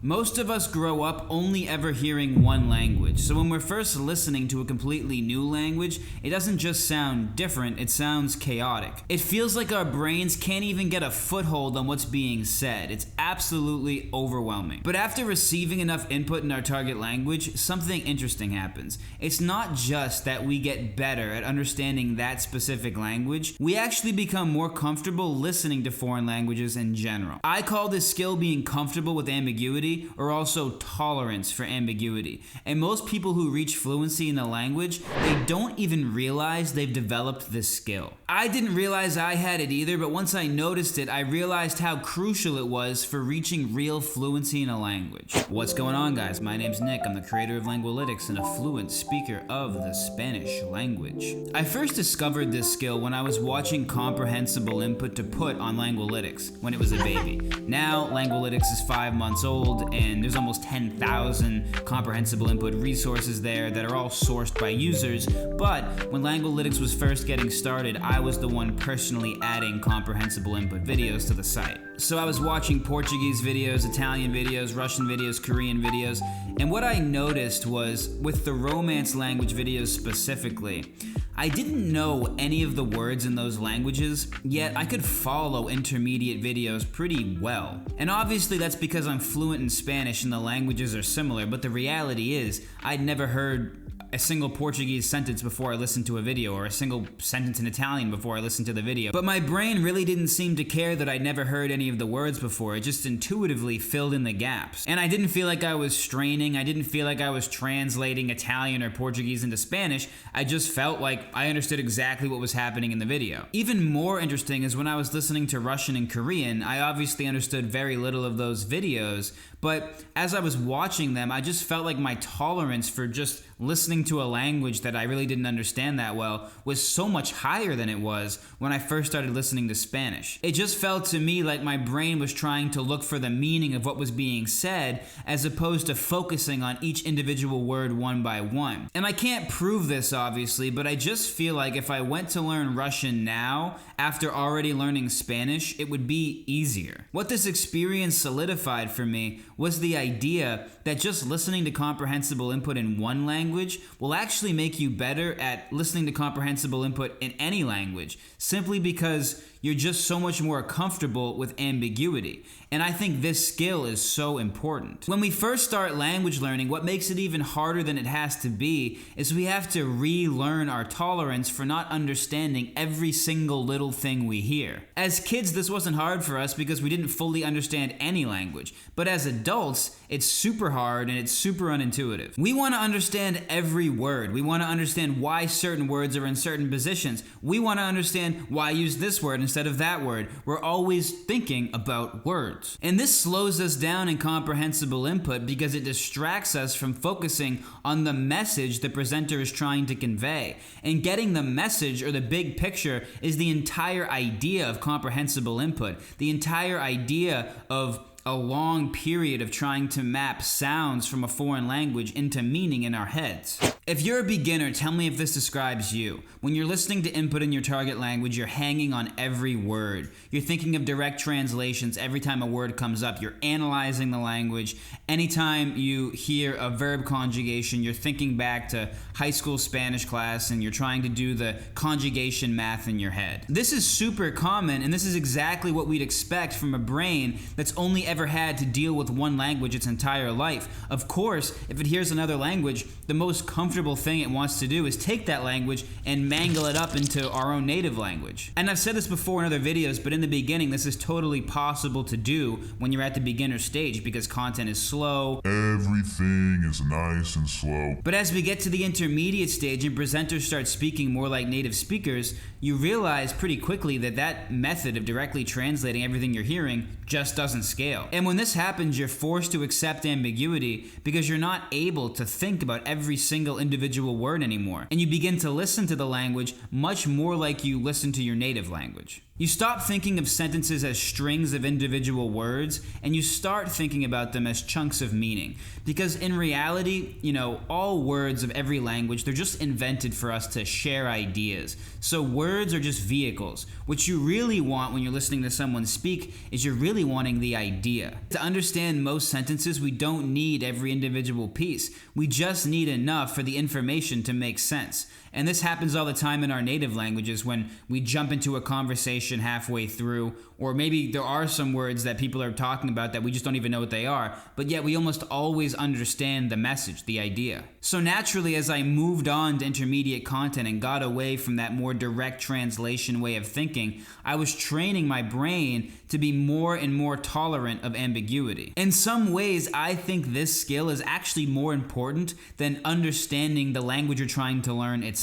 Most of us grow up only ever hearing one language, so when we're first listening to a completely new language, it doesn't just sound different, it sounds chaotic. It feels like our brains can't even get a foothold on what's being said. It's absolutely overwhelming. But after receiving enough input in our target language, something interesting happens. It's not just that we get better at understanding that specific language, we actually become more comfortable listening to foreign languages in general. I call this skill being comfortable with ambiguity, or also tolerance for ambiguity. And most people who reach fluency in a language, they don't even realize they've developed this skill. I didn't realize I had it either, but once I noticed it, I realized how crucial it was for reaching real fluency in a language. What's going on, guys? My name's Nick. I'm the creator of Lengualytics and a fluent speaker of the Spanish language. I first discovered this skill when I was watching comprehensible input to put on Lengualytics when it was a baby. Now, Lengualytics is 5 months old, and there's almost 10,000 comprehensible input resources there that are all sourced by users, but when Lengualytics was first getting started, I was the one personally adding comprehensible input videos to the site. So I was watching Portuguese videos, Italian videos, Russian videos, Korean videos, and what I noticed was, with the Romance language videos specifically, I didn't know any of the words in those languages, yet I could follow intermediate videos pretty well. And obviously that's because I'm fluent in Spanish and the languages are similar, but the reality is, I'd never heard a single Portuguese sentence before I listened to a video, or a single sentence in Italian before I listened to the video. But my brain really didn't seem to care that I'd never heard any of the words before. It just intuitively filled in the gaps. And I didn't feel like I was straining. I didn't feel like I was translating Italian or Portuguese into Spanish. I just felt like I understood exactly what was happening in the video. Even more interesting is when I was listening to Russian and Korean, I obviously understood very little of those videos, but as I was watching them, I just felt like my tolerance for just listening to a language that I really didn't understand that well was so much higher than it was when I first started listening to Spanish. It just felt to me like my brain was trying to look for the meaning of what was being said, as opposed to focusing on each individual word one by one. And I can't prove this obviously, but I just feel like if I went to learn Russian now, after already learning Spanish, it would be easier. What this experience solidified for me was the idea that just listening to comprehensible input in one language will actually make you better at listening to comprehensible input in any language, simply because you're just so much more comfortable with ambiguity. And I think this skill is so important. When we first start language learning, what makes it even harder than it has to be is we have to relearn our tolerance for not understanding every single little thing we hear. As kids, this wasn't hard for us because we didn't fully understand any language. But as adults, it's super hard and it's super unintuitive. We want to understand every word. We want to understand why certain words are in certain positions. We want to understand why I use this word instead of that word. We're always thinking about words. And this slows us down in comprehensible input because it distracts us from focusing on the message the presenter is trying to convey. And getting the message, or the big picture, is the entire idea of comprehensible input. The entire idea of a long period of trying to map sounds from a foreign language into meaning in our heads. If you're a beginner, tell me if this describes you. When you're listening to input in your target language, you're hanging on every word. You're thinking of direct translations every time a word comes up. You're analyzing the language. Anytime you hear a verb conjugation, you're thinking back to high school Spanish class and you're trying to do the conjugation math in your head. This is super common, and this is exactly what we'd expect from a brain that's only ever had to deal with one language its entire life. Of course, if it hears another language, the most comfortable thing it wants to do is take that language and mangle it up into our own native language. And I've said this before in other videos, but in the beginning, this is totally possible to do when you're at the beginner stage because content is slow. Everything is nice and slow. But as we get to the intermediate stage and presenters start speaking more like native speakers, you realize pretty quickly that that method of directly translating everything you're hearing just doesn't scale. And when this happens, you're forced to accept ambiguity because you're not able to think about every single single individual word anymore, and you begin to listen to the language much more like you listen to your native language. You stop thinking of sentences as strings of individual words, and you start thinking about them as chunks of meaning. Because in reality, all words of every language, they're just invented for us to share ideas. So words are just vehicles. What you really want when you're listening to someone speak is you're really wanting the idea. To understand most sentences, we don't need every individual piece. We just need enough for the information to make sense. And this happens all the time in our native languages when we jump into a conversation halfway through, or maybe there are some words that people are talking about that we just don't even know what they are, but yet we almost always understand the message, the idea. So naturally, as I moved on to intermediate content and got away from that more direct translation way of thinking, I was training my brain to be more and more tolerant of ambiguity. In some ways, I think this skill is actually more important than understanding the language you're trying to learn itself.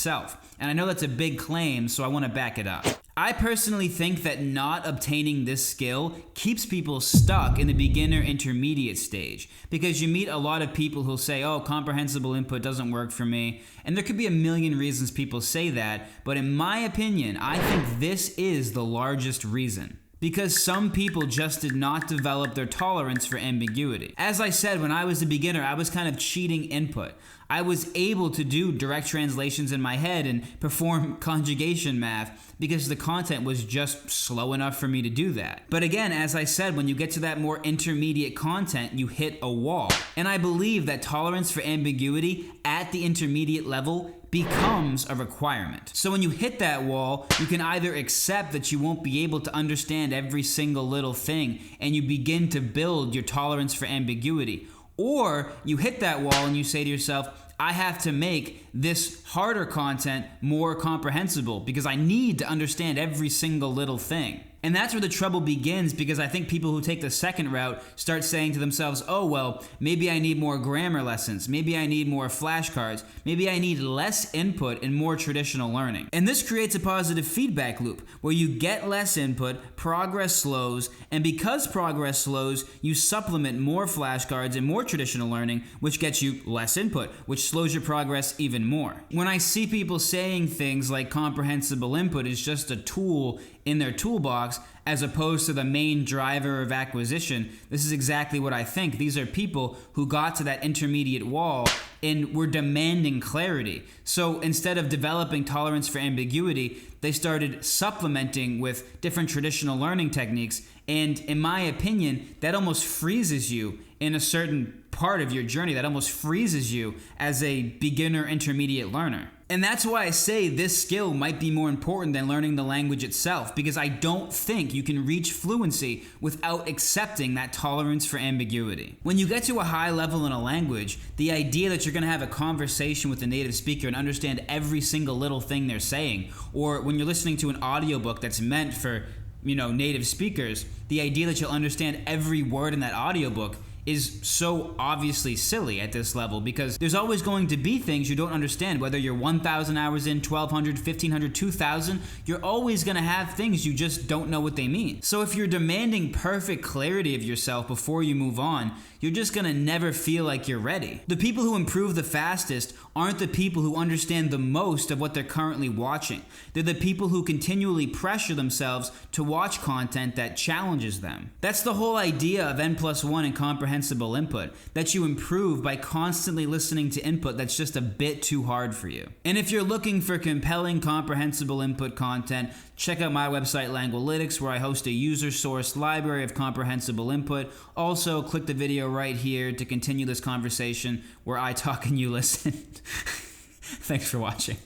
And I know that's a big claim, so I want to back it up. I personally think that not obtaining this skill keeps people stuck in the beginner intermediate stage, because you meet a lot of people who'll say, oh, comprehensible input doesn't work for me. And there could be a million reasons people say that, but in my opinion, I think this is the largest reason. Because some people just did not develop their tolerance for ambiguity. As I said, when I was a beginner, I was kind of cheating input. I was able to do direct translations in my head and perform conjugation math because the content was just slow enough for me to do that. But again, as I said, when you get to that more intermediate content, you hit a wall. And I believe that tolerance for ambiguity at the intermediate level becomes a requirement. So when you hit that wall, you can either accept that you won't be able to understand every single little thing and you begin to build your tolerance for ambiguity, or you hit that wall and you say to yourself, I have to make this harder content more comprehensible because I need to understand every single little thing. And that's where the trouble begins, because I think people who take the second route start saying to themselves, oh, well, maybe I need more grammar lessons. Maybe I need more flashcards. Maybe I need less input and more traditional learning. And this creates a positive feedback loop where you get less input, progress slows, and because progress slows, you supplement more flashcards and more traditional learning, which gets you less input, which slows your progress even more. When I see people saying things like comprehensible input is just a tool in their toolbox as opposed to the main driver of acquisition, this is exactly what I think. These are people who got to that intermediate wall and were demanding clarity. So instead of developing tolerance for ambiguity, they started supplementing with different traditional learning techniques. And in my opinion, that almost freezes you in a certain part of your journey. That almost freezes you as a beginner intermediate learner. And that's why I say this skill might be more important than learning the language itself, because I don't think you can reach fluency without accepting that tolerance for ambiguity. When you get to a high level in a language, the idea that you're going to have a conversation with a native speaker and understand every single little thing they're saying, or when you're listening to an audiobook that's meant for, native speakers, the idea that you'll understand every word in that audiobook is so obviously silly at this level, because there's always going to be things you don't understand. Whether you're 1,000 hours in, 1,200, 1,500, 2,000, you're always going to have things you just don't know what they mean. So if you're demanding perfect clarity of yourself before you move on, you're just going to never feel like you're ready. The people who improve the fastest aren't the people who understand the most of what they're currently watching. They're the people who continually pressure themselves to watch content that challenges them. That's the whole idea of N+1 and comprehensible input, that you improve by constantly listening to input that's just a bit too hard for you. And if you're looking for compelling comprehensible input content, check out my website Lengualytics, where I host a user-sourced library of comprehensible input. Also, click the video right here to continue this conversation where I talk and you listen. Thanks for watching.